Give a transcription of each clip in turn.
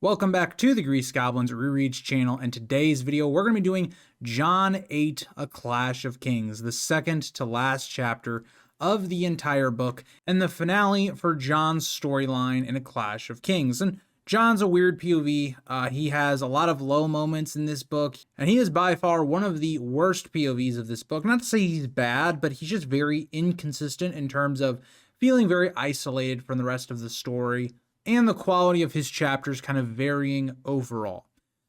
Welcome back to the Grease Goblins Rereads channel, and today's video we're going to be doing Jon VIII A Clash of Kings, the second to last chapter of the entire book, and the finale for Jon's storyline in A Clash of Kings. And Jon's a weird POV. He has a lot of low moments in this book, and he is by far one of the worst POVs of this book. Not to say he's bad, but he's just very inconsistent in terms of feeling very isolated from the rest of the story, and the quality of his chapters kind of varying overall.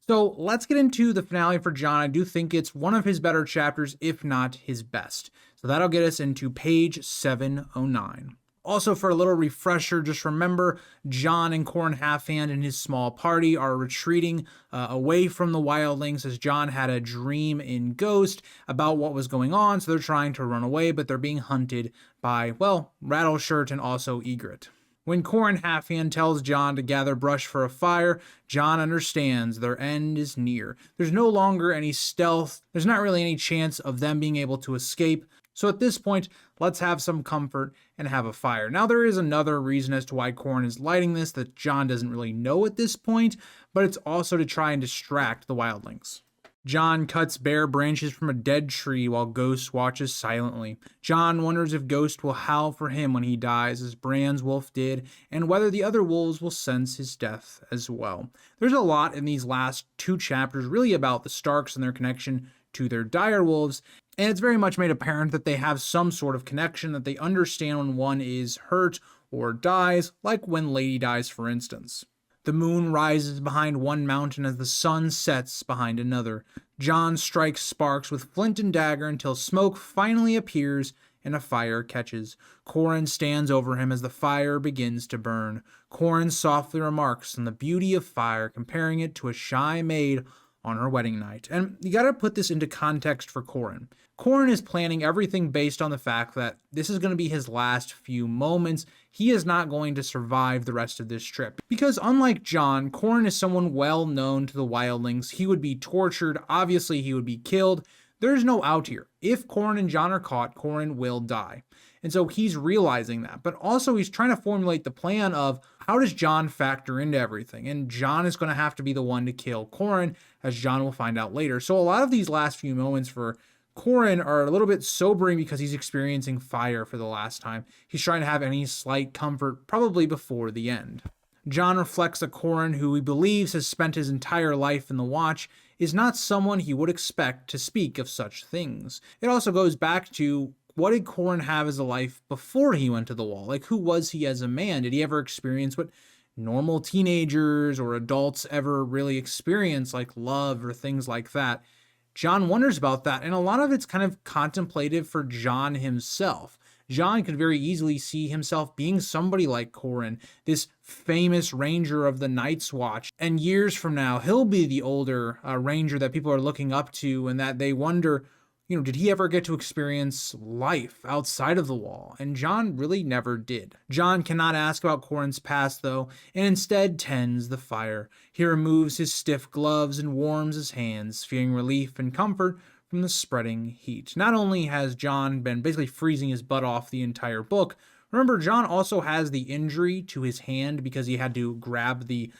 So let's get into the finale for Jon. I do think it's one of his better chapters, if not his best. So that'll get us into page 709. Also, for a little refresher, just remember Jon and Qhorin Halfhand and his small party are retreating away from the wildlings, as Jon had a dream in Ghost about what was going on, so they're trying to run away, but they're being hunted by, well, Rattleshirt and also Ygritte. When Qhorin Halfhand tells Jon to gather brush for a fire, Jon understands their end is near. There's no longer any stealth. There's not really any chance of them being able to escape. So at this point, let's have some comfort and have a fire. Now, there is another reason as to why Qhorin is lighting this that Jon doesn't really know at this point, but it's also to try and distract the wildlings. Jon cuts bare branches from a dead tree while Ghost watches silently. Jon wonders if Ghost will howl for him when he dies, as Bran's wolf did, and whether the other wolves will sense his death as well. There's a lot in these last two chapters really about the Starks and their connection to their direwolves, and it's very much made apparent that they have some sort of connection, that they understand when one is hurt or dies, like when Lady dies, for instance. The moon rises behind one mountain as the sun sets behind another. Jon strikes sparks with flint and dagger until smoke finally appears and a fire catches. Qhorin stands over him as the fire begins to burn. Qhorin softly remarks on the beauty of fire, comparing it to a shy maid on her wedding night. And you gotta put this into context for Qhorin. Qhorin is planning everything based on the fact that this is going to be his last few moments. He is not going to survive the rest of this trip. Because unlike Jon, Qhorin is someone well known to the wildlings. He would be tortured. Obviously, he would be killed. There's no out here. If Qhorin and Jon are caught, Qhorin will die. And so he's realizing that. But also he's trying to formulate the plan of how does Jon factor into everything? And Jon is going to have to be the one to kill Qhorin, as Jon will find out later. So a lot of these last few moments for Qhorin are a little bit sobering because he's experiencing fire for the last time. He's trying to have any slight comfort, probably before the end. Jon reflects that Qhorin, who he believes has spent his entire life in the Watch, is not someone he would expect to speak of such things. It also goes back to, what did Qhorin have as a life before he went to the Wall? Like, who was he as a man? Did he ever experience what normal teenagers or adults ever really experience, like love or things like that? Jon wonders about that, and a lot of it's kind of contemplative for Jon himself. Jon could very easily see himself being somebody like Qhorin, this famous ranger of the Night's Watch, and years from now, he'll be the older ranger that people are looking up to, and that they wonder, did he ever get to experience life outside of the Wall? And Jon really never did. Jon cannot ask about Qhorin's past, though, and instead tends the fire. He removes his stiff gloves and warms his hands, feeling relief and comfort from the spreading heat. Not only has Jon been basically freezing his butt off the entire book, remember, Jon also has the injury to his hand because he had to grab the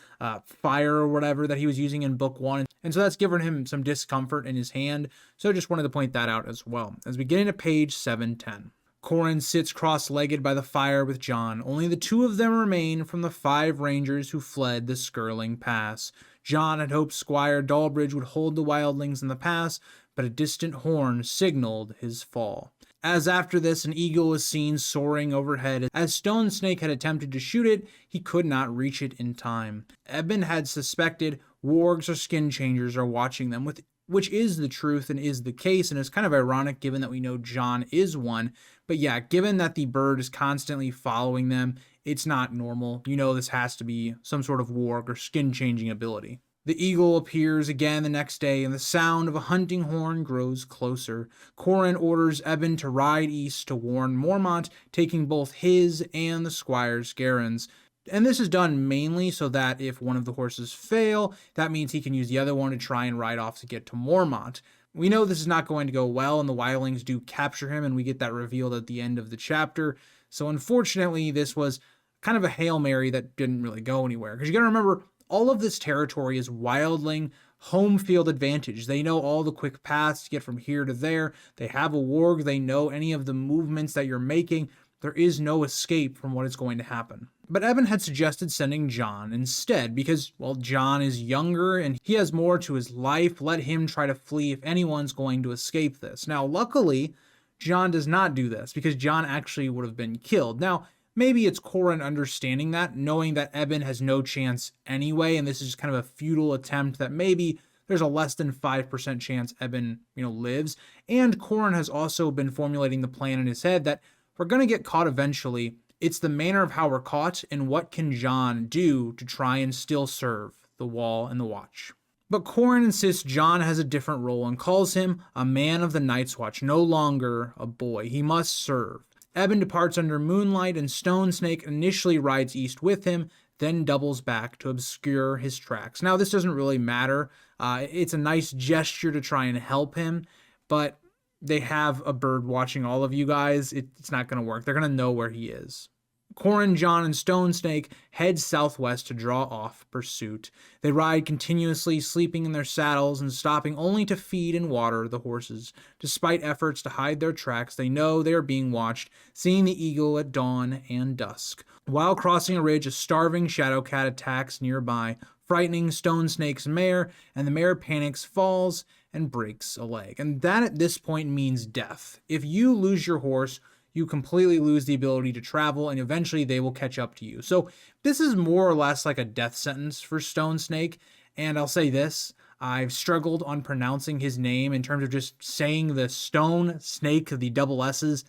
fire or whatever that he was using in book 1. And so that's given him some discomfort in his hand. So I just wanted to point that out as well. As we get into page 710. Qhorin sits cross-legged by the fire with Jon. Only the two of them remain from the 5 rangers who fled the Skirling Pass. Jon had hoped Squire Dalbridge would hold the wildlings in the pass, but a distant horn signaled his fall. As after this, an eagle was seen soaring overhead. As Stone Snake had attempted to shoot it, he could not reach it in time. Eben had suspected wargs or skin changers are watching them, which is the truth and is the case, and it's kind of ironic given that we know Jon is one. But yeah, given that the bird is constantly following them, it's not normal. This has to be some sort of warg or skin changing ability. The eagle appears again the next day, and the sound of a hunting horn grows closer. Qhorin orders Eben to ride east to warn Mormont, taking both his and the squire's garrons. And this is done mainly so that if one of the horses fail, that means he can use the other one to try and ride off to get to Mormont. We know this is not going to go well, and the wildlings do capture him, and we get that revealed at the end of the chapter. So unfortunately, this was kind of a Hail Mary that didn't really go anywhere. Because you gotta remember, all of this territory is wildling home field advantage. They know all the quick paths to get from here to there. They have a warg. They know any of the movements that you're making. There is no escape from what is going to happen. But Evan had suggested sending Jon instead because, well, Jon is younger and he has more to his life. Let him try to flee if anyone's going to escape this. Now, luckily, Jon does not do this because Jon actually would have been killed. Now, maybe it's Qhorin understanding that, knowing that Evan has no chance anyway, and this is just kind of a futile attempt that maybe there's a less than 5% chance Evan, lives. And Qhorin has also been formulating the plan in his head that we're going to get caught eventually. It's the manner of how we're caught and what can Jon do to try and still serve the Wall and the Watch. But Qhorin insists Jon has a different role and calls him a man of the Night's Watch, no longer a boy. He must serve. Evan departs under moonlight and Stone Snake initially rides east with him, then doubles back to obscure his tracks. Now, this doesn't really matter. It's a nice gesture to try and help him, but they have a bird watching all of you guys. It's not going to work. They're going to know where he is. Qhorin, Jon, and Stone Snake head southwest to draw off pursuit. They ride continuously, sleeping in their saddles and stopping only to feed and water the horses. Despite efforts to hide their tracks, they know they are being watched, seeing the eagle at dawn and dusk. While crossing a ridge, a starving Shadowcat attacks nearby, frightening Stone Snake's mare, and the mare panics, falls, and breaks a leg. And that at this point means death. If you lose your horse, you completely lose the ability to travel, and eventually they will catch up to you. So this is more or less like a death sentence for Stone Snake, and I'll say this, I've struggled on pronouncing his name in terms of just saying the Stone Snake, the double S's,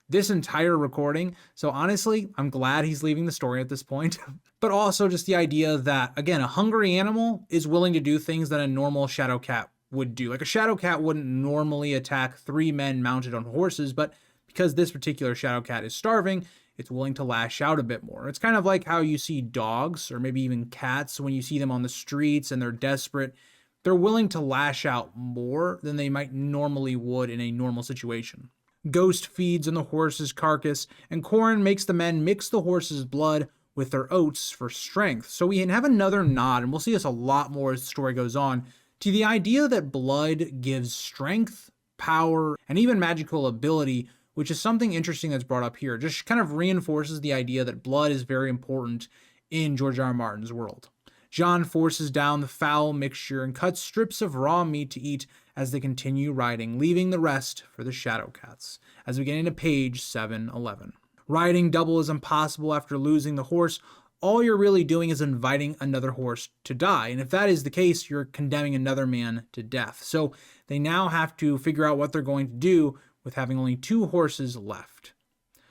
this entire recording. So honestly, I'm glad he's leaving the story at this point. But also just the idea that, again, a hungry animal is willing to do things that a normal Shadowcat would do. Like a Shadowcat wouldn't normally attack 3 men mounted on horses, but because this particular Shadowcat is starving, it's willing to lash out a bit more. It's kind of like how you see dogs or maybe even cats when you see them on the streets and they're desperate. They're willing to lash out more than they might normally would in a normal situation. Ghost feeds on the horse's carcass, and Qhorin makes the men mix the horse's blood with their oats for strength. So we can have another nod, and we'll see this a lot more as the story goes on, to the idea that blood gives strength, power, and even magical ability, which is something interesting that's brought up here. Just kind of reinforces the idea that blood is very important in George R. R. Martin's world. Jon forces down the foul mixture and cuts strips of raw meat to eat as they continue riding, leaving the rest for the Shadowcats, as we get into page 711. Riding double is impossible after losing the horse. All you're really doing is inviting another horse to die, and if that is the case, you're condemning another man to death. So they now have to figure out what they're going to do with having only 2 horses left.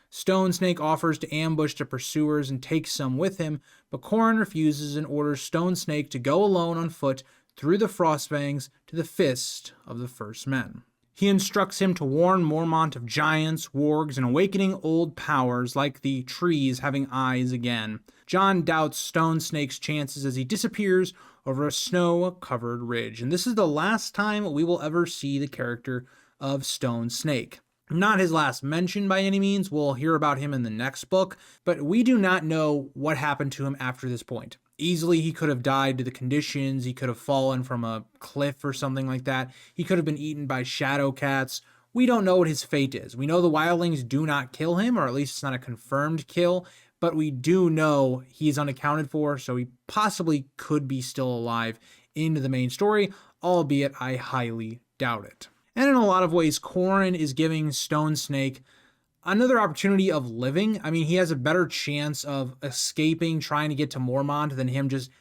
Stone Snake offers to ambush the pursuers and take some with him, but Qhorin refuses and orders Stone Snake to go alone on foot through the Frostbangs to the Fist of the First Men. He instructs him to warn Mormont of giants, wargs, and awakening old powers like the trees having eyes again. Jon doubts Stone Snake's chances as he disappears over a snow-covered ridge, and this is the last time we will ever see the character of Stone Snake. Not his last mention by any means. We'll hear about him in the next book, but we do not know what happened to him after this point. Easily, he could have died to the conditions. He could have fallen from a cliff or something like that. He could have been eaten by Shadowcats. We don't know what his fate is. We know the wildlings do not kill him, or at least it's not a confirmed kill, but we do know he's unaccounted for, so he possibly could be still alive into the main story, albeit I highly doubt it. And in a lot of ways, Qhorin is giving Stone Snake another opportunity of living. I mean, he has a better chance of escaping, trying to get to Mormont than him just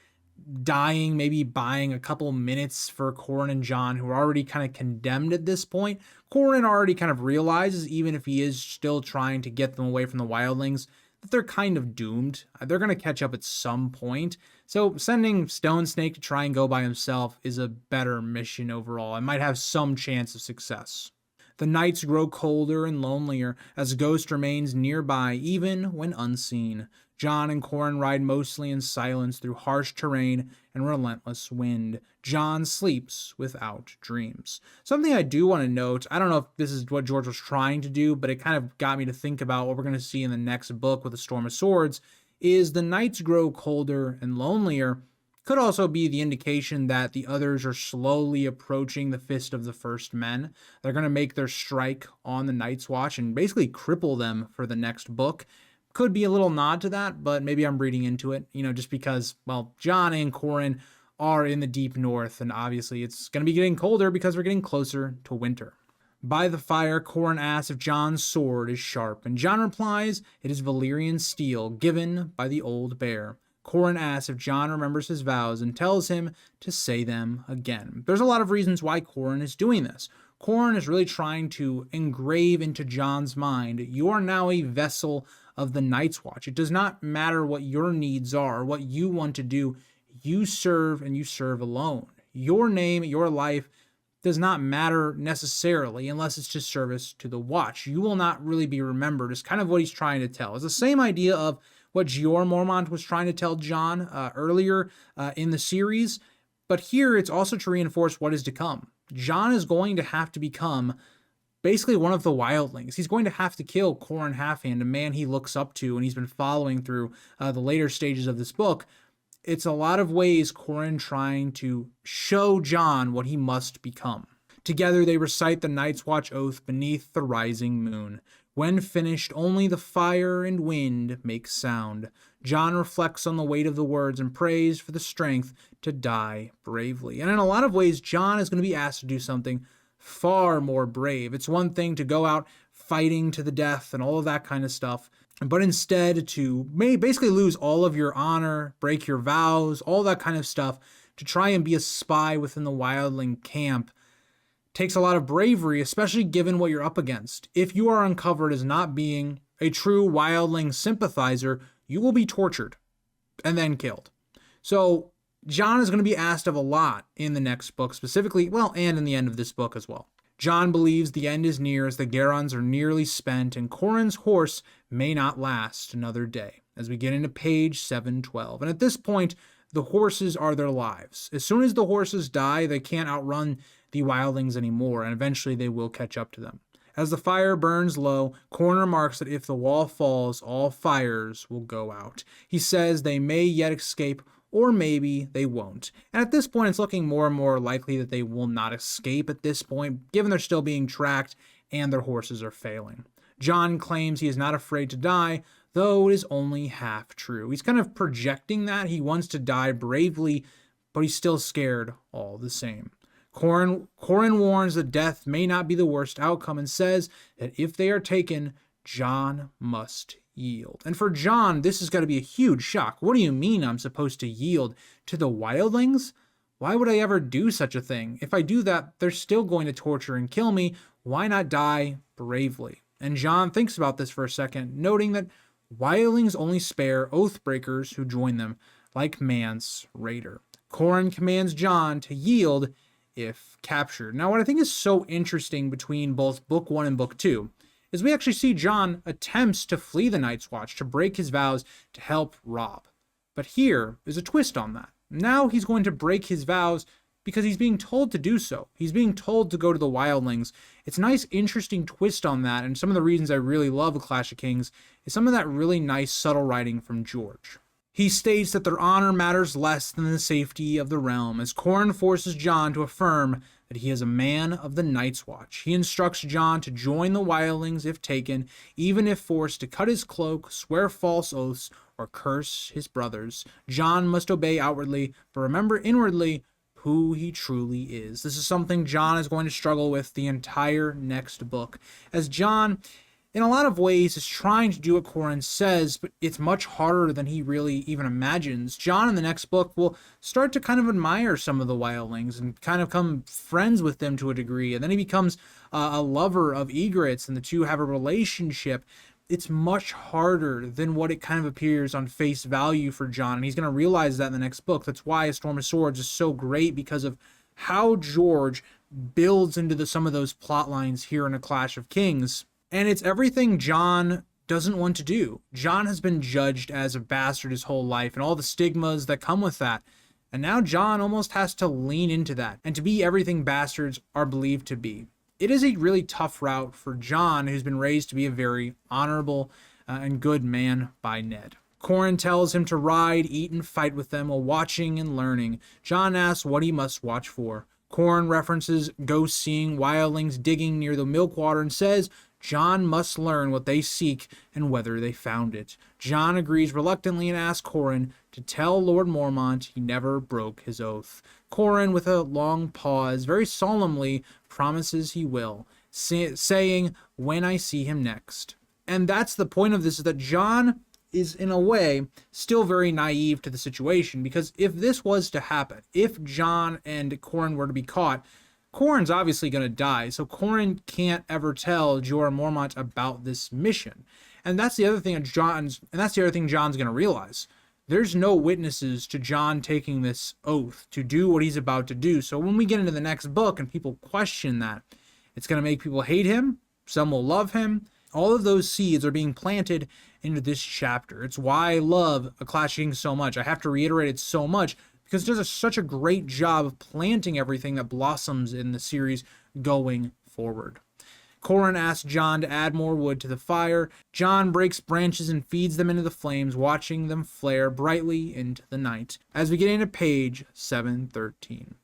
dying, maybe buying a couple minutes for Qhorin and Jon, who are already kind of condemned at this point. Qhorin already kind of realizes, even if he is still trying to get them away from the wildlings, that they're kind of doomed. They're going to catch up at some point. So sending Stone Snake to try and go by himself is a better mission overall and might have some chance of success. The nights grow colder and lonelier as Ghost remains nearby even when unseen. Jon and Qhorin ride mostly in silence through harsh terrain and relentless wind. Jon sleeps without dreams. Something I do want to note, I don't know if this is what George was trying to do, but it kind of got me to think about what we're going to see in the next book with the Storm of Swords, is the nights grow colder and lonelier. Could also be the indication that the others are slowly approaching the Fist of the First Men. They're going to make their strike on the Night's Watch and basically cripple them for the next book. Could be a little nod to that, but maybe I'm reading into it, just because, well, Jon and Qhorin are in the deep north, and obviously it's going to be getting colder because we're getting closer to winter. By the fire, Qhorin asks if Jon's sword is sharp, and Jon replies it is Valyrian steel given by the old bear. Qhorin asks if Jon remembers his vows and tells him to say them again. There's a lot of reasons why Qhorin is doing this. Qhorin is really trying to engrave into Jon's mind, you are now a vessel of the Night's Watch. It does not matter what your needs are, what you want to do. You serve and you serve alone. Your name, your life does not matter necessarily unless it's just service to the Watch. You will not really be remembered is kind of what he's trying to tell. It's the same idea of what Jeor Mormont was trying to tell Jon earlier in the series. But here it's also to reinforce what is to come. Jon is going to have to become basically one of the wildlings. He's going to have to kill Qhorin Halfhand, a man he looks up to and he's been following through the later stages of this book. It's a lot of ways Qhorin trying to show Jon what he must become. Together they recite the Night's Watch oath beneath the rising moon. When finished, only the fire and wind make sound. Jon reflects on the weight of the words and prays for the strength to die bravely. And in a lot of ways, Jon is going to be asked to do something far more brave. It's one thing to go out fighting to the death and all of that kind of stuff, but instead to basically lose all of your honor, break your vows, all that kind of stuff, to try and be a spy within the wildling camp takes a lot of bravery, especially given what you're up against. If you are uncovered as not being a true wildling sympathizer, you will be tortured and then killed. So Jon is going to be asked of a lot in the next book specifically, and in the end of this book as well. Jon believes the end is near as the Garons are nearly spent and Qhorin's horse may not last another day, as we get into page 712. And at this point, the horses are their lives. As soon as the horses die, they can't outrun the wildlings anymore, and eventually they will catch up to them. As the fire burns low, Qhorin remarks that if the wall falls, all fires will go out. He says they may yet escape, or maybe they won't. And at this point, it's looking more and more likely that they will not escape at this point, given they're still being tracked and their horses are failing. Jon claims he is not afraid to die, though it is only half true. He's kind of projecting that he wants to die bravely, but he's still scared all the same. Qhorin warns that death may not be the worst outcome and says that if they are taken, Jon must yield. And for Jon, this has got to be a huge shock. What do you mean I'm supposed to yield to the wildlings? Why would I ever do such a thing? If I do that, they're still going to torture and kill me. Why not die bravely? And Jon thinks about this for a second, noting that wildlings only spare oathbreakers who join them, like Mance Rayder. Qhorin commands Jon to yield if captured. Now, what I think is so interesting between both Book 1 and Book 2 is we actually see Jon attempts to flee the Night's Watch, to break his vows to help Robb. But here is a twist on that. Now he's going to break his vows because he's being told to do so. He's being told to go to the wildlings. It's a nice, interesting twist on that, and some of the reasons I really love A Clash of Kings is some of that really nice, subtle writing from George. He states that their honor matters less than the safety of the realm, as Qhorin forces Jon to affirm that he is a man of the Night's Watch. He instructs Jon to join the wildlings if taken, even if forced to cut his cloak, swear false oaths, or curse his brothers. Jon must obey outwardly, but remember inwardly who he truly is. This is something Jon is going to struggle with the entire next book, as Jon, in a lot of ways, is trying to do what Qhorin says, but it's much harder than he really even imagines. Jon in the next book will start to kind of admire some of the wildlings and kind of become friends with them to a degree, and then he becomes a lover of Egrets, and the two have a relationship. It's much harder than what it kind of appears on face value for Jon, and he's going to realize that in the next book. That's why A Storm of Swords is so great, because of how George builds into some of those plot lines here in A Clash of Kings. And it's everything Jon doesn't want to do. Jon has been judged as a bastard his whole life and all the stigmas that come with that. And now Jon almost has to lean into that and to be everything bastards are believed to be. It is a really tough route for Jon, who's been raised to be a very honorable and good man by Ned. Corran tells him to ride, eat, and fight with them while watching and learning. Jon asks what he must watch for. Corran references ghosts seeing wildlings digging near the milkwater and says Jon must learn what they seek and whether they found it. Jon agrees reluctantly and asks Corran to tell Lord Mormont he never broke his oath. Corran, with a long pause, very solemnly promises he will, saying, "When I see him next." And that's the point of this, is that Jon is, in a way, still very naive to the situation, because if this was to happen, if Jon and Corran were to be caught, Corran's obviously going to die, so Corran can't ever tell Jorah Mormont about this mission. And that's the other thing Jon's going to realize. There's no witnesses to Jon taking this oath to do what he's about to do. So when we get into the next book and people question that, it's going to make people hate him. Some will love him. All of those seeds are being planted into this chapter. It's why I love A Clash of Kings so much. I have to reiterate it so much because it does such a great job of planting everything that blossoms in the series going forward. Corran asks Jon to add more wood to the fire. Jon breaks branches and feeds them into the flames, watching them flare brightly into the night. As we get into page 713.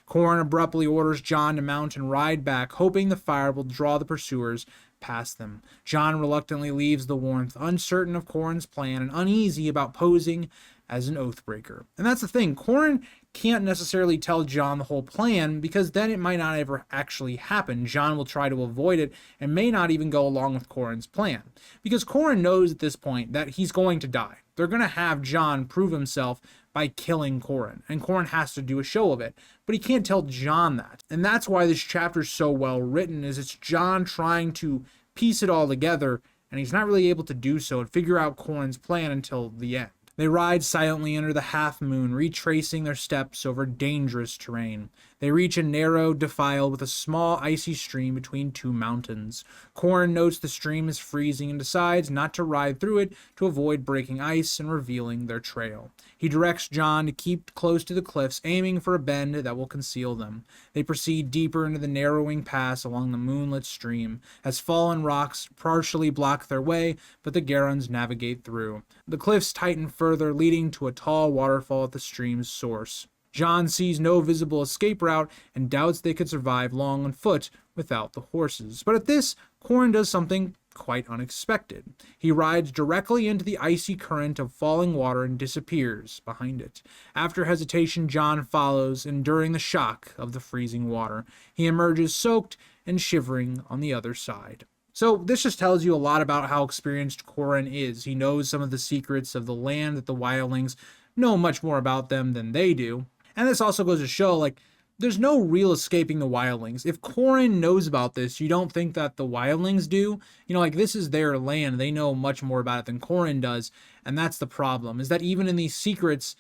Corran abruptly orders Jon to mount and ride back, hoping the fire will draw the pursuers past them. Jon reluctantly leaves the warmth, uncertain of Corran's plan and uneasy about posing as an Oathbreaker. And that's the thing, Corran can't necessarily tell Jon the whole plan because then it might not ever actually happen. Jon will try to avoid it and may not even go along with Corran's plan. Because Corran knows at this point that he's going to die. They're going to have Jon prove himself by killing Corran, and Corran has to do a show of it. But he can't tell Jon that. And that's why this chapter is so well written, is it's Jon trying to piece it all together, and he's not really able to do so and figure out Corran's plan until the end. They ride silently under the half moon, retracing their steps over dangerous terrain. They reach a narrow defile with a small icy stream between two mountains. Corran notes the stream is freezing and decides not to ride through it to avoid breaking ice and revealing their trail. He directs Jon to keep close to the cliffs, aiming for a bend that will conceal them. They proceed deeper into the narrowing pass along the moonlit stream, as fallen rocks partially block their way, but the Garons navigate through. The cliffs tighten further, leading to a tall waterfall at the stream's source. Jon sees no visible escape route and doubts they could survive long on foot without the horses. But at this, Corran does something quite unexpected. He rides directly into the icy current of falling water and disappears behind it. After hesitation, Jon follows, enduring the shock of the freezing water. He emerges soaked and shivering on the other side. So this just tells you a lot about how experienced Corran is. He knows some of the secrets of the land that the wildlings know much more about them than they do. And this also goes to show, like, there's no real escaping the wildlings. If Corran knows about this, you don't think that the wildlings do. You know, like, this is their land. They know much more about it than Corran does. And that's the problem, is that even in these secrets,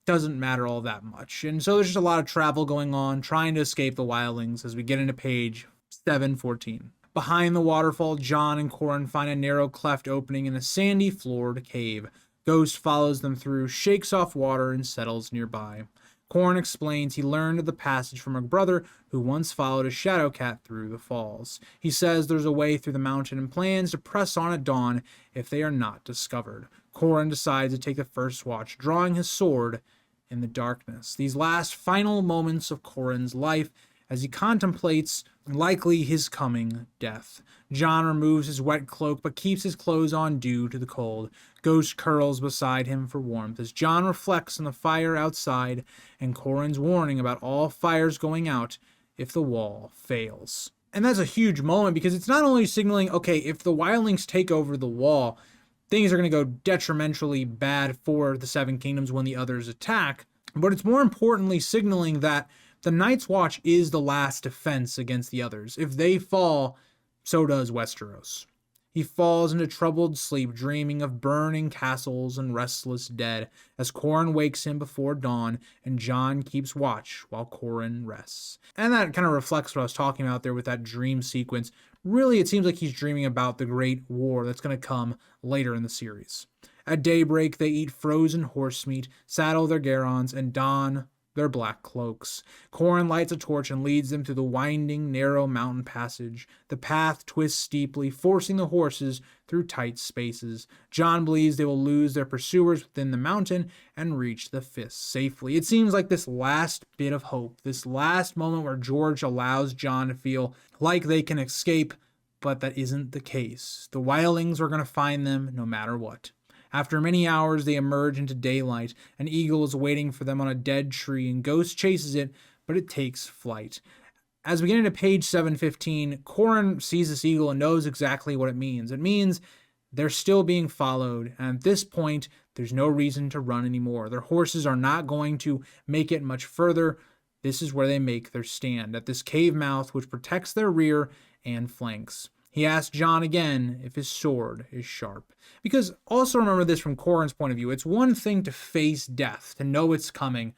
doesn't matter all that much. And so there's just a lot of travel going on, trying to escape the wildlings as we get into page 714. Behind the waterfall, Jon and Corran find a narrow cleft opening in a sandy-floored cave. Ghost follows them through, shakes off water, and settles nearby. Corran explains he learned of the passage from a brother who once followed a shadow cat through the falls. He says there's a way through the mountain and plans to press on at dawn if they are not discovered. Corran decides to take the first watch, drawing his sword in the darkness. These last final moments of Corran's life as he contemplates likely his coming death. Jon removes his wet cloak but keeps his clothes on due to the cold. Ghost curls beside him for warmth as Jon reflects on the fire outside and Corran's warning about all fires going out if the wall fails. And that's a huge moment because it's not only signaling, okay, if the wildlings take over the wall, things are going to go detrimentally bad for the Seven Kingdoms when the others attack, but it's more importantly signaling that the Night's Watch is the last defense against the others. If they fall, so does Westeros. He falls into troubled sleep, dreaming of burning castles and restless dead, as Corran wakes him before dawn, and Jon keeps watch while Corran rests. And that kind of reflects what I was talking about there with that dream sequence. Really, it seems like he's dreaming about the great war that's going to come later in the series. At daybreak, they eat frozen horse meat, saddle their Garons, and don their black cloaks. Corin lights a torch and leads them through the winding, narrow mountain passage. The path twists steeply, forcing the horses through tight spaces. Jon believes they will lose their pursuers within the mountain and reach the Fists safely. It seems like this last bit of hope, this last moment where George allows Jon to feel like they can escape, but that isn't the case. The wildlings are going to find them no matter what. After many hours, they emerge into daylight. An eagle is waiting for them on a dead tree, and Ghost chases it, but it takes flight. As we get into page 715, Corin sees this eagle and knows exactly what it means. It means they're still being followed, and at this point, there's no reason to run anymore. Their horses are not going to make it much further. This is where they make their stand, at this cave mouth which protects their rear and flanks. He asks Jon again if his sword is sharp. Because also remember this from Corin's point of view. It's one thing to face death, to know it's coming,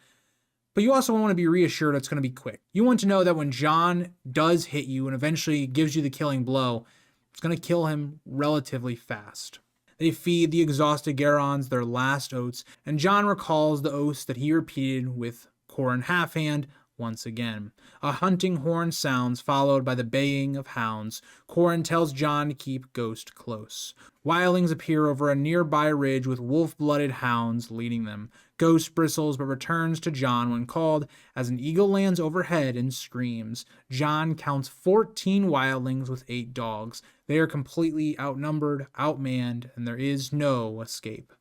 but you also want to be reassured it's going to be quick. You want to know that when Jon does hit you and eventually gives you the killing blow, it's going to kill him relatively fast. They feed the exhausted Garons their last oats, and Jon recalls the oaths that he repeated with Corin Halfhand once again. A hunting horn sounds, followed by the baying of hounds. Corin tells Jon to keep Ghost close. Wildlings appear over a nearby ridge with wolf-blooded hounds leading them. Ghost bristles but returns to Jon when called as an eagle lands overhead and screams. Jon counts 14 wildlings with 8 dogs. They are completely outnumbered, outmanned, and there is no escape.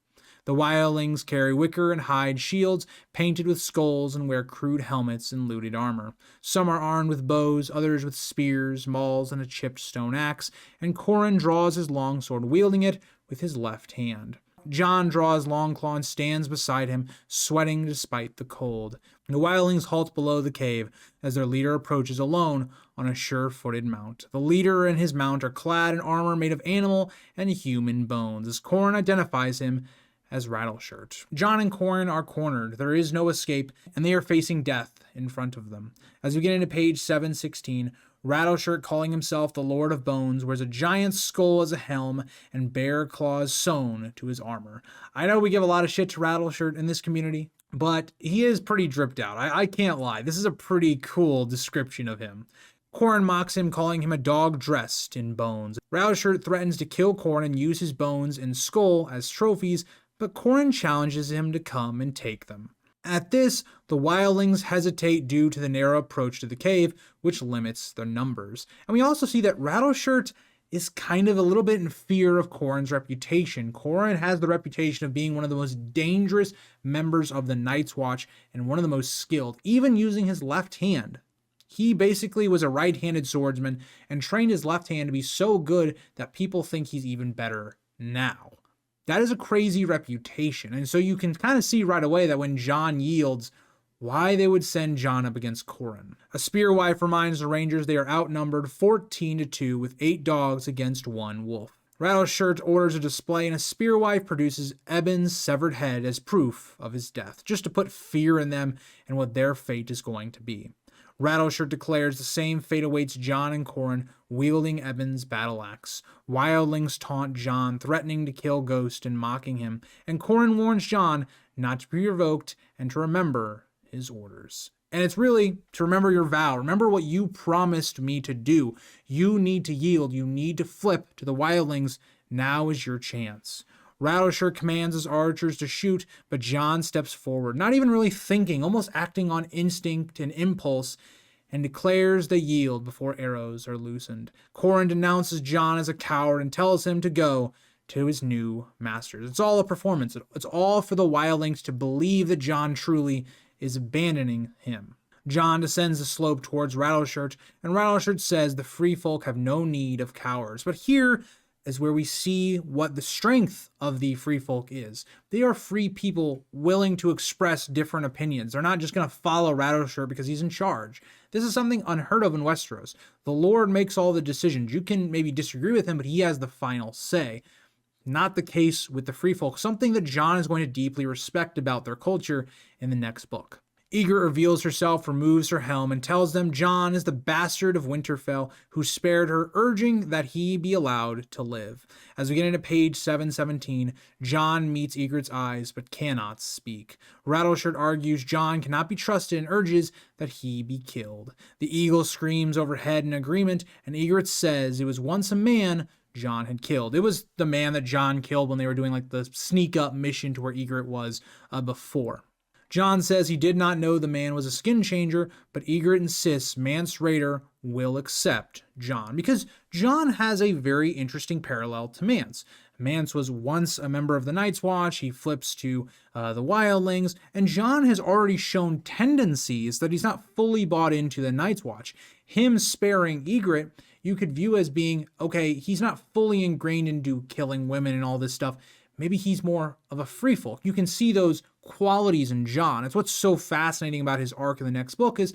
The wildlings carry wicker and hide shields painted with skulls and wear crude helmets and looted armor. Some are armed with bows, others with spears, mauls, and a chipped stone axe, and Corin draws his longsword, wielding it with his left hand. Jon draws Longclaw and stands beside him, sweating despite the cold. The wildlings halt below the cave as their leader approaches alone on a sure-footed mount. The leader and his mount are clad in armor made of animal and human bones, as Corin identifies him as Rattleshirt. Jon and Corin are cornered. There is no escape, and they are facing death in front of them. As we get into page 716, Rattleshirt, calling himself the Lord of Bones, wears a giant skull as a helm and bear claws sewn to his armor. I know we give a lot of shit to Rattleshirt in this community, but he is pretty dripped out. I can't lie. This is a pretty cool description of him. Corin mocks him, calling him a dog dressed in bones. Rattleshirt threatens to kill Corin and use his bones and skull as trophies, but Corin challenges him to come and take them. At this, the wildlings hesitate due to the narrow approach to the cave, which limits their numbers. And we also see that Rattleshirt is kind of a little bit in fear of Corin's reputation. Corin has the reputation of being one of the most dangerous members of the Night's Watch and one of the most skilled, even using his left hand. He basically was a right-handed swordsman and trained his left hand to be so good that people think he's even better now. That is a crazy reputation, and so you can kind of see right away that when Jon yields, why they would send Jon up against Corin. A spearwife reminds the Rangers they are outnumbered 14-2 with 8 dogs against 1 wolf. Rattleshirt orders a display, and a spearwife produces Ebben's severed head as proof of his death, just to put fear in them and what their fate is going to be. Rattleshirt declares the same fate awaits Jon and Corin, wielding Ebben's battle axe. Wildlings taunt Jon, threatening to kill Ghost and mocking him, and Corin warns Jon not to be provoked and to remember his orders. And it's really to remember your vow. Remember what you promised me to do. You need to yield. You need to flip to the wildlings. Now is your chance. Rattleshirt commands his archers to shoot, but Jon steps forward, not even really thinking, almost acting on instinct and impulse, and declares they yield before arrows are loosened. Corin denounces Jon as a coward and tells him to go to his new masters. It's all a performance. It's all for the wildlings to believe that Jon truly is abandoning him. Jon descends the slope towards Rattleshirt, and Rattleshirt says the free folk have no need of cowards. But here is where we see what the strength of the free folk is. They are free people willing to express different opinions. They're not just going to follow Rattleshirt because he's in charge. This is something unheard of in Westeros. The Lord makes all the decisions. You can maybe disagree with him, but he has the final say. Not the case with the free folk, something that Jon is going to deeply respect about their culture in the next book. Ygritte reveals herself, removes her helm, and tells them Jon is the bastard of Winterfell who spared her, urging that he be allowed to live. As we get into page 717, Jon meets Ygritte's eyes but cannot speak. Rattleshirt argues Jon cannot be trusted and urges that he be killed. The eagle screams overhead in agreement, and Ygritte says it was once a man Jon had killed. It was the man that Jon killed when they were doing like the sneak up mission to where Ygritte was before. Jon says he did not know the man was a skin changer, but Ygritte insists Mance Rayder will accept Jon, because Jon has a very interesting parallel to Mance. Mance was once a member of the Night's Watch, he flips to the Wildlings, and Jon has already shown tendencies that he's not fully bought into the Night's Watch. Him sparing Ygritte, you could view as being, okay, he's not fully ingrained into killing women and all this stuff. Maybe he's more of a free folk. You can see those qualities in Jon. It's what's so fascinating about his arc in the next book is,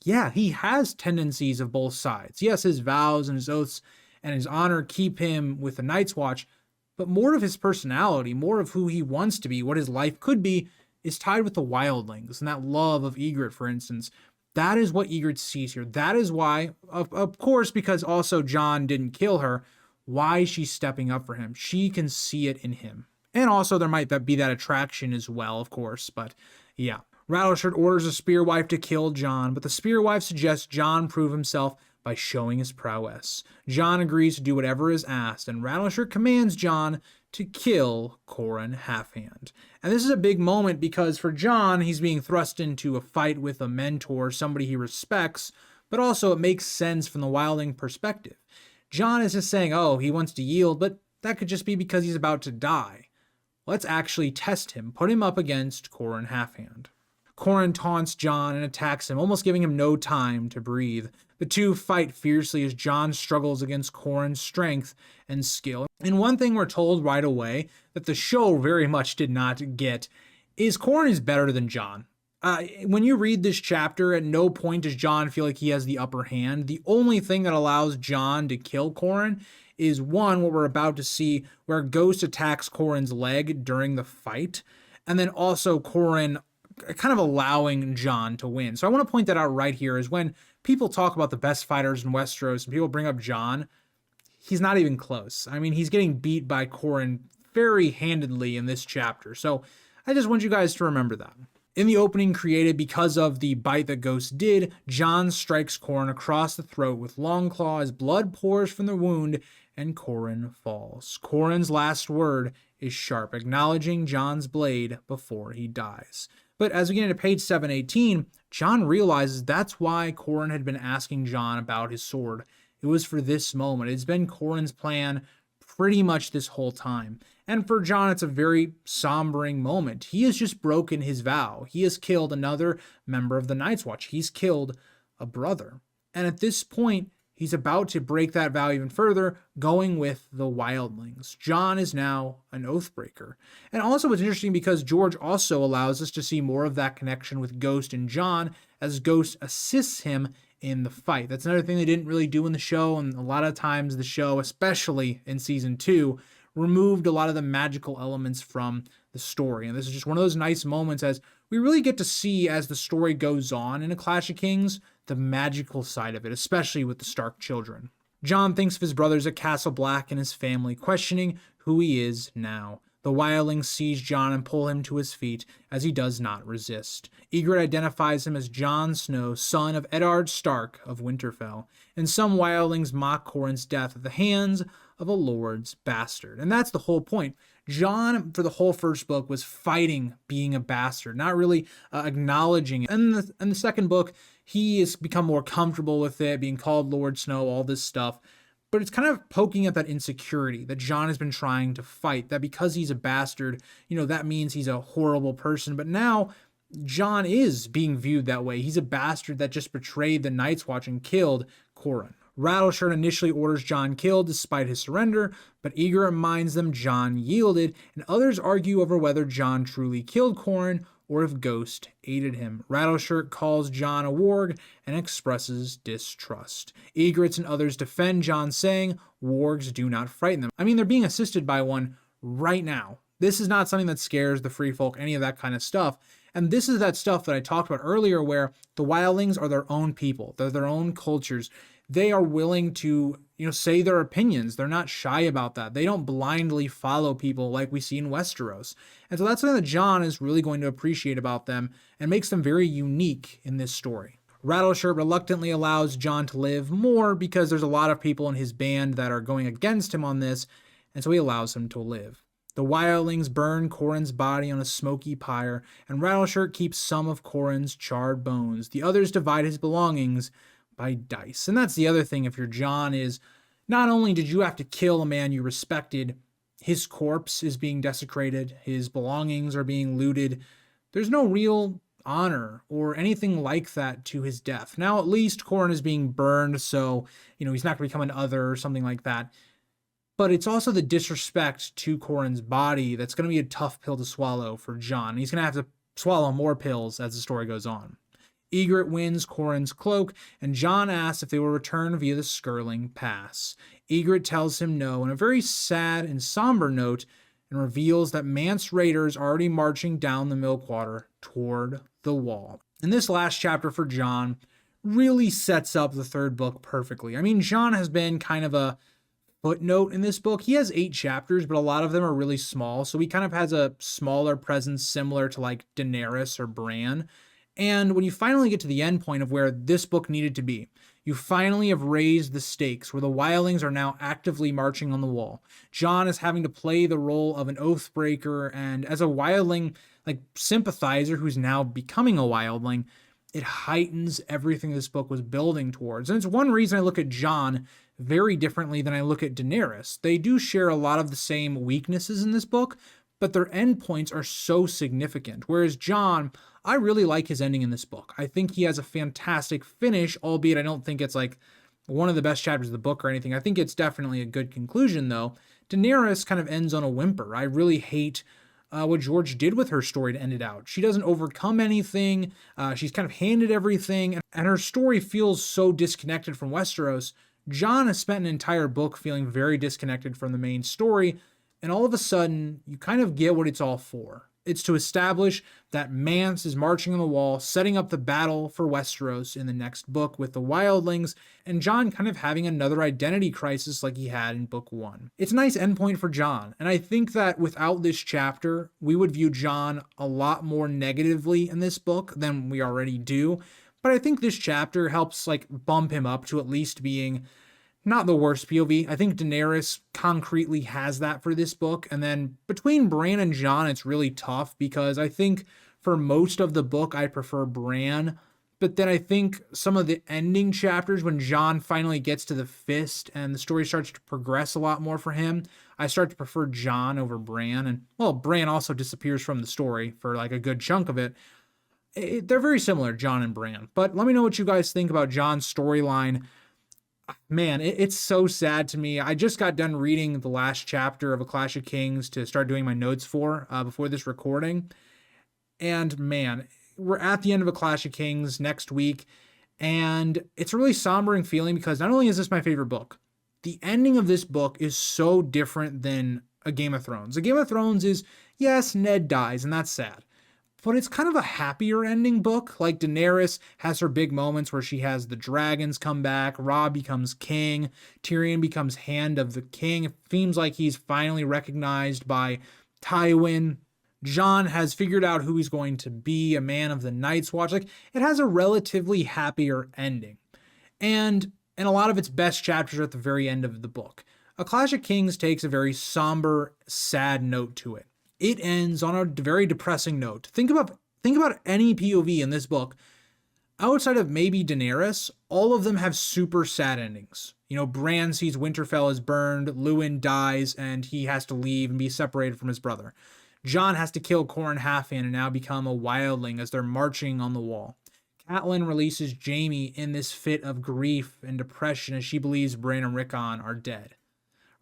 yeah, he has tendencies of both sides. Yes, his vows and his oaths and his honor keep him with the Night's Watch, but more of his personality, more of who he wants to be, what his life could be, is tied with the Wildlings and that love of Ygritte, for instance. That is what Ygritte sees here. That is why, of course, because also Jon didn't kill her, why she's stepping up for him. She can see it in him. And also there might be that attraction as well, of course, but yeah. Rattleshirt orders a Spearwife to kill Jon, but the Spearwife suggests Jon prove himself by showing his prowess. Jon agrees to do whatever is asked, and Rattleshirt commands Jon to kill Qhorin Halfhand. And this is a big moment because for Jon, he's being thrust into a fight with a mentor, somebody he respects, but also it makes sense from the Wildling perspective. Jon is just saying, oh, he wants to yield, but that could just be because he's about to die. Let's actually test him, put him up against Qhorin Halfhand. Qhorin taunts Jon and attacks him, almost giving him no time to breathe. The two fight fiercely as Jon struggles against Qhorin's strength and skill. And one thing we're told right away that the show very much did not get is Qhorin is better than Jon. When you read this chapter, at no point does Jon feel like he has the upper hand. The only thing that allows Jon to kill Qhorin is one, what we're about to see, where Ghost attacks Qhorin's leg during the fight, and then also Qhorin kind of allowing Jon to win. So I want to point that out right here is when people talk about the best fighters in Westeros and people bring up Jon, he's not even close. I mean, he's getting beat by Qhorin very handedly in this chapter. So I just want you guys to remember that. In the opening created because of the bite that Ghost did, Jon strikes Qhorin across the throat with Longclaw as blood pours from the wound and Qhorin falls. Qhorin's last word is sharp, acknowledging Jon's blade before he dies. But as we get into page 718, Jon realizes that's why Qhorin had been asking Jon about his sword. It was for this moment. It's been Qhorin's plan pretty much this whole time. And for Jon, it's a very sombering moment. He has just broken his vow. He has killed another member of the Night's Watch. He's killed a brother. And at this point, he's about to break that vow even further, going with the Wildlings. Jon is now an Oathbreaker. And also it's interesting because George also allows us to see more of that connection with Ghost and Jon as Ghost assists him in the fight. That's another thing they didn't really do in the show, and a lot of times the show, especially in season 2, removed a lot of the magical elements from the story. And this is just one of those nice moments as we really get to see as the story goes on in A Clash of Kings, the magical side of it, especially with the Stark children. Jon thinks of his brothers at Castle Black and his family, questioning who he is now. The Wildlings seize Jon and pull him to his feet as he does not resist. Ygritte identifies him as Jon Snow, son of Eddard Stark of Winterfell, and some Wildlings mock Qhorin's death at the hands of a lord's bastard. And that's the whole point. Jon, for the whole first book, was fighting being a bastard, not really acknowledging it. And in the second book, he has become more comfortable with it, being called Lord Snow, all this stuff. But it's kind of poking at that insecurity that Jon has been trying to fight, that because he's a bastard, that means he's a horrible person. But now Jon is being viewed that way. He's a bastard that just betrayed the Night's Watch and killed Qhorin. Rattleshirt initially orders Jon killed despite his surrender, but Ygritte reminds them Jon yielded, and others argue over whether Jon truly killed Qhorin or if Ghost aided him. Rattleshirt calls Jon a warg and expresses distrust. Ygritte and others defend Jon, saying wargs do not frighten them. I mean, they're being assisted by one right now. This is not something that scares the free folk, any of that kind of stuff. And this is that stuff that I talked about earlier where the wildlings are their own people. They're their own cultures. They are willing to, say their opinions. They're not shy about that. They don't blindly follow people like we see in Westeros. And so that's something that Jon is really going to appreciate about them and makes them very unique in this story. Rattleshirt reluctantly allows Jon to live more because there's a lot of people in his band that are going against him on this, and so he allows him to live. The wildlings burn Corrin's body on a smoky pyre, and Rattleshirt keeps some of Corrin's charred bones. The others divide his belongings by dice. And that's the other thing if you're Jon is, not only did you have to kill a man you respected, his corpse is being desecrated, his belongings are being looted. There's no real honor or anything like that to his death. Now, at least Corrin is being burned, so, he's not going to become an other or something like that. But it's also the disrespect to Corrin's body that's going to be a tough pill to swallow for Jon. He's going to have to swallow more pills as the story goes on. Ygritte wins Corrin's cloak, and Jon asks if they will return via the Skirling Pass. Ygritte tells him no in a very sad and somber note, and reveals that Mance raiders are already marching down the Milkwater toward the wall. And this last chapter for Jon really sets up the third book perfectly. I mean, Jon has been kind of a footnote in this book. He has 8 chapters, but a lot of them are really small, so he kind of has a smaller presence similar to like Daenerys or Bran. And when you finally get to the end point of where this book needed to be, you finally have raised the stakes where the wildlings are now actively marching on the wall. Jon is having to play the role of an oathbreaker, and as a wildling sympathizer who's now becoming a wildling, it heightens everything this book was building towards. And it's one reason I look at Jon very differently than I look at Daenerys. They do share a lot of the same weaknesses in this book, but their endpoints are so significant. Whereas Jon, I really like his ending in this book. I think he has a fantastic finish, albeit I don't think it's one of the best chapters of the book or anything. I think it's definitely a good conclusion, though. Daenerys kind of ends on a whimper. I really hate what George did with her story to end it out. She doesn't overcome anything. She's kind of handed everything, and her story feels so disconnected from Westeros. Jon has spent an entire book feeling very disconnected from the main story, and all of a sudden, you kind of get what it's all for. It's to establish that Mance is marching on the wall, setting up the battle for Westeros in the next book with the wildlings, and Jon kind of having another identity crisis like he had in book 1. It's a nice endpoint for Jon, and I think that without this chapter, we would view Jon a lot more negatively in this book than we already do, but I think this chapter helps bump him up to at least being not the worst POV. I think Daenerys concretely has that for this book. And then between Bran and Jon, it's really tough because I think for most of the book, I prefer Bran. But then I think some of the ending chapters, when Jon finally gets to the Fist and the story starts to progress a lot more for him, I start to prefer Jon over Bran. And, well, Bran also disappears from the story for a good chunk of it. They're very similar, Jon and Bran. But let me know what you guys think about Jon's storyline. Man, it's so sad to me. I just got done reading the last chapter of A Clash of Kings to start doing my notes for before this recording. And man, we're at the end of A Clash of Kings next week. And it's a really sombering feeling because not only is this my favorite book, the ending of this book is so different than A Game of Thrones. A Game of Thrones is, yes, Ned dies, and that's sad. But it's kind of a happier ending book. Like Daenerys has her big moments where she has the dragons come back, Robb becomes king, Tyrion becomes Hand of the King. It seems like he's finally recognized by Tywin. Jon has figured out who he's going to be, a man of the Night's Watch. It has a relatively happier ending. And a lot of its best chapters are at the very end of the book. A Clash of Kings takes a very somber, sad note to it. It ends on a very depressing note. Think about any POV in this book. Outside of maybe Daenerys, all of them have super sad endings. Bran sees Winterfell is burned, Lewin dies, and he has to leave and be separated from his brother. Jon has to kill Qhorin Halfhand and now become a wildling as they're marching on the wall. Catelyn releases Jaime in this fit of grief and depression as she believes Bran and Rickon are dead.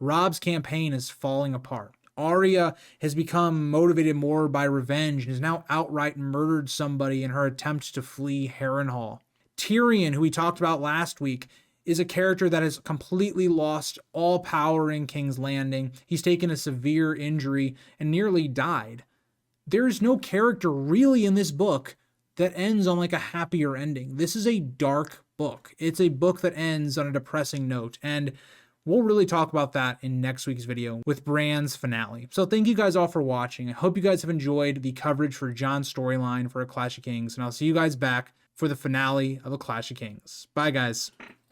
Robb's campaign is falling apart. Arya has become motivated more by revenge and has now outright murdered somebody in her attempt to flee Harrenhal. Tyrion, who we talked about last week, is a character that has completely lost all power in King's Landing. He's taken a severe injury and nearly died. there's no character really in this book that ends on like a happier ending. This is a dark book. It's a book that ends on a depressing note, and we'll really talk about that in next week's video with Bran's finale. So thank you guys all for watching. I hope you guys have enjoyed the coverage for Jon's storyline for A Clash of Kings, and I'll see you guys back for the finale of A Clash of Kings. Bye, guys.